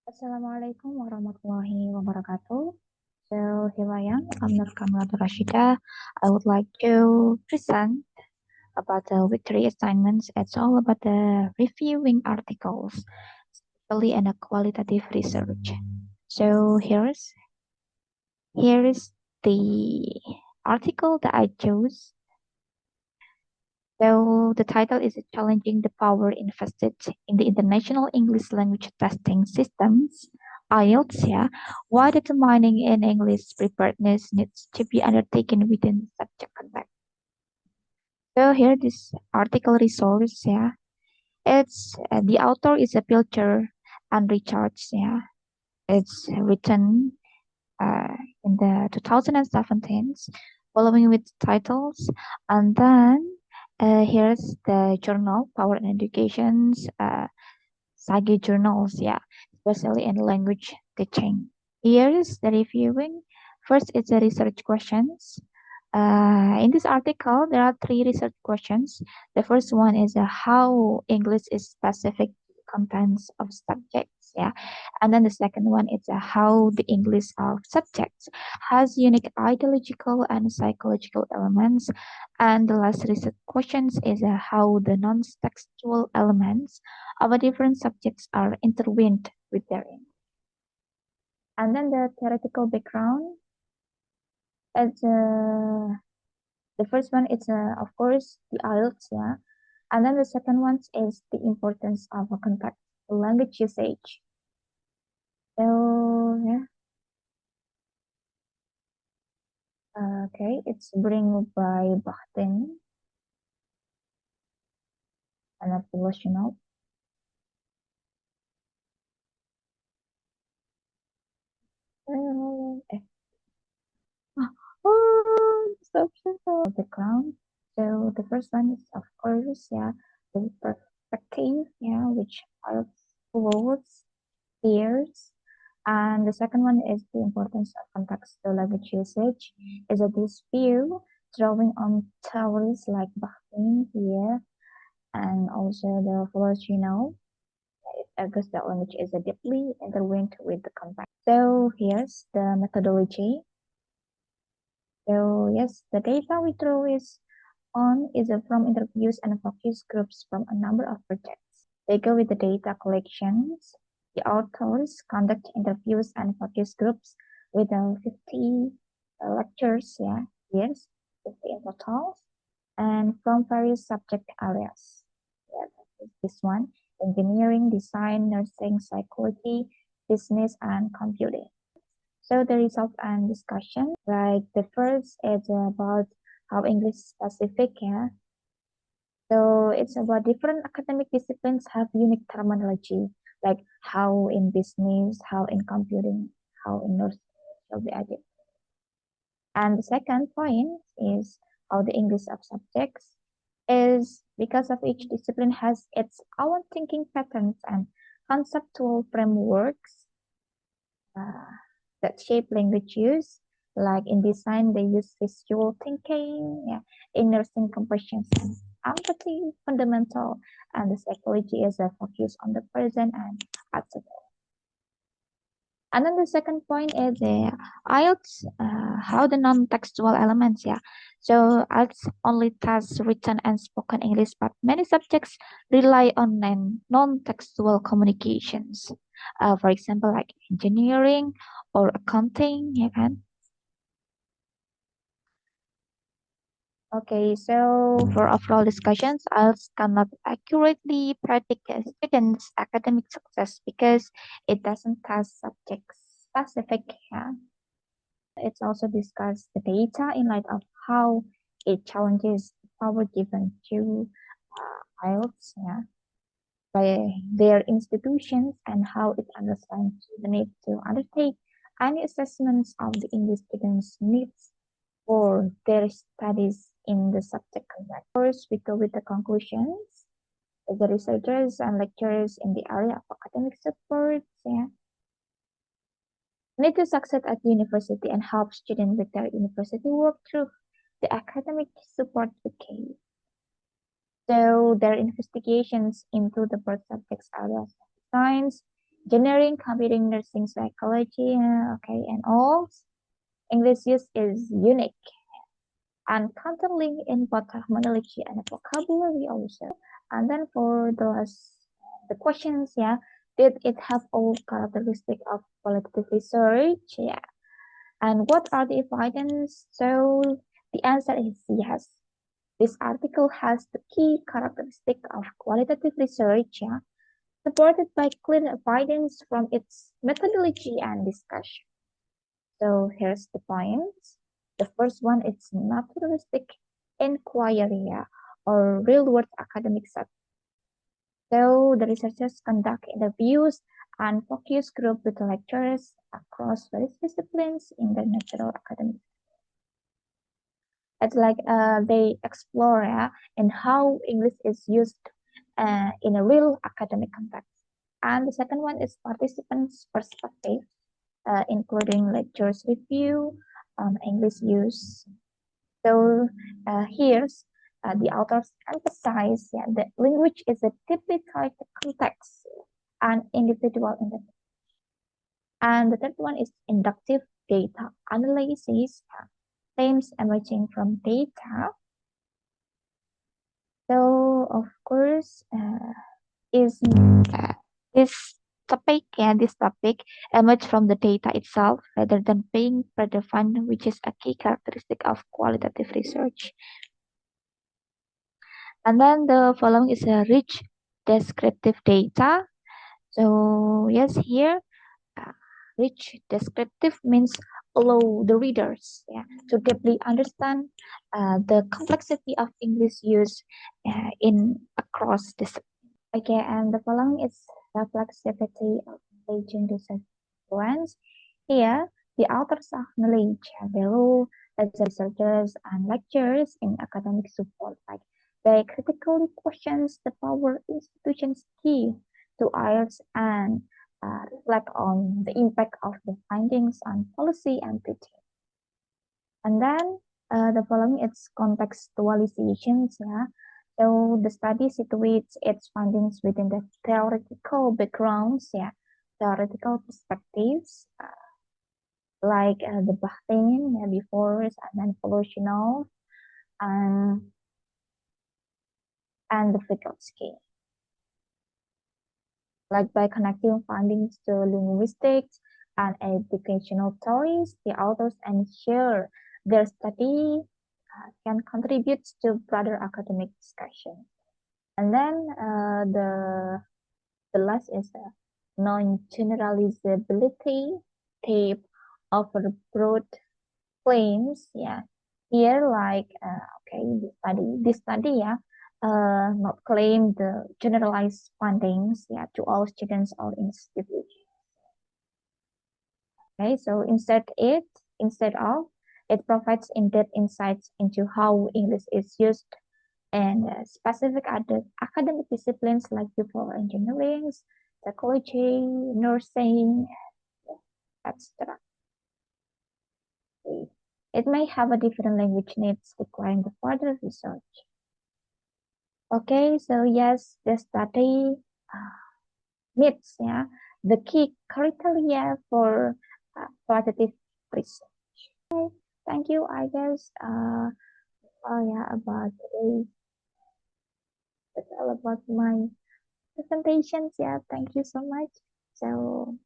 Assalamualaikum warahmatullahi wabarakatuh. So here I am, I'm Nur Kamilatur Rosyidah. I would like to present about the week 3 assignments. It's all about the reviewing articles, especially in a qualitative research. So here is the article that I chose. So the title is Challenging the Power Invested in the International English Language Testing Systems, IELTS, yeah, why determining in English preparedness needs to be undertaken within subject context. So here this article resource, yeah, it's the author is a Pilcher and Richards, yeah. It's written uh, in the 2017, following with titles, and then here's the journal, Power and Education's Sagi journals, yeah, especially in language teaching. Here's the reviewing. First, it's the research questions. In this article, there are three research questions. The first one is how English is specific to the contents of subjects, yeah. And then the second one is how the English of subjects has unique ideological and psychological elements. And the last research questions is how the non-textual elements of a different subjects are intertwined with their English. And then the theoretical background is the first one is of course the IELTS, yeah, and then the second one is the importance of a context, language usage. So yeah, okay, it's bring by Bakhtin and a devotional. Eh, oh, so simple. The crown. So the first one is of course, yeah, the perspective, yeah, which are words, fears. And the second one is the importance of contextual language usage. Is that this view drawing on theories like Bakhtin here and also the philosophy, it argues that language is deeply intertwined with the context. So here's the methodology. So yes, the data we draw is from interviews and focus groups from a number of projects. They go with the data collections. The authors conduct interviews and focus groups with 50 lectures, yeah, years, 50 in total, and from various subject areas. Yeah, this one, engineering, design, nursing, psychology, business, and computing. So the results and discussion, like the first is about how English is specific, yeah. So it's about different academic disciplines have unique terminology, like how in business, how in computing, how in nursing will be added. And the second point is how the English of subjects is because of each discipline has its own thinking patterns and conceptual frameworks uh, that shape language use. Like in design, they use visual thinking, yeah, in nursing compassion and empathy, fundamental, and the psychology is a focus on the present and active. And then the second point is the IELTS, how the non-textual elements, yeah. So IELTS only tests written and spoken English, but many subjects rely on non-textual communications. For example, like engineering or accounting, yeah, kan? Okay, so for overall discussions, IELTS cannot accurately predict a student's academic success because it doesn't test subject specific, yeah. It's also discussed the data in light of how it challenges the power given to IELTS, yeah, by their institutions and how it understands the need to undertake any assessments of the English students' needs for their studies in the subject context. First, we go with the conclusions. The researchers and lecturers in the area of academic support, yeah, need to succeed at university and help students with their university work through the academic support bouquet. So their investigations into the broad subjects areas of science, engineering, computing, nursing, psychology, okay, and all. English use is unique and constantly in both terminology and vocabulary also. And then for the questions, yeah, did it have all characteristics of qualitative research? Yeah. And what are the evidence? So the answer is yes. This article has the key characteristic of qualitative research, yeah, supported by clear evidence from its methodology and discussion. So here's the points. The first one is naturalistic inquiry, yeah, or real-world academic setting. So the researchers conduct interviews and focus group with lecturers across various disciplines in the natural academic. It's like they explore in how English is used in a real academic context. And the second one is participants' perspective, including lectures review on English use. So here's the authors emphasize that language is a deeply tied to context and individual interpretation. And the third one is inductive data analysis, themes emerging from data. So of course, is this this topic emerge from the data itself rather than being predefined, which is a key characteristic of qualitative research. And then the following is a rich descriptive data. So yes, here uh, rich descriptive means allow the readers to deeply understand the complexity of English use in across disciplines. Okay, and the following is reflexivity of engaging research influence. Here, the authors acknowledge their role as researchers and lecturers in academic support. Like they critically questions the power institutions give to IELTS and reflect on the impact of the findings on policy and teaching. And then the following is contextualizations. Yeah. So the study situates its findings within the theoretical backgrounds, yeah, theoretical perspectives, like the Bakhtin, before, and then Poloshino, and the Vygotsky. Like by connecting findings to linguistics and educational theories, the authors ensure their study can contribute to broader academic discussion. And then the last is non-generalizability tape of broad claims. Yeah, here like okay, this study not claim the generalized findings to all students or institutions. Okay, so instead of it provides in-depth insights into how English is used and specific other academic disciplines like people engineering, psychology, nursing, etc. It may have a different language needs requiring the further research. Okay, so yes, the study meets the key criteria for qualitative research. Okay, thank you, I guess. Oh yeah, about today. That's all about my presentations. Yeah, thank you so much. So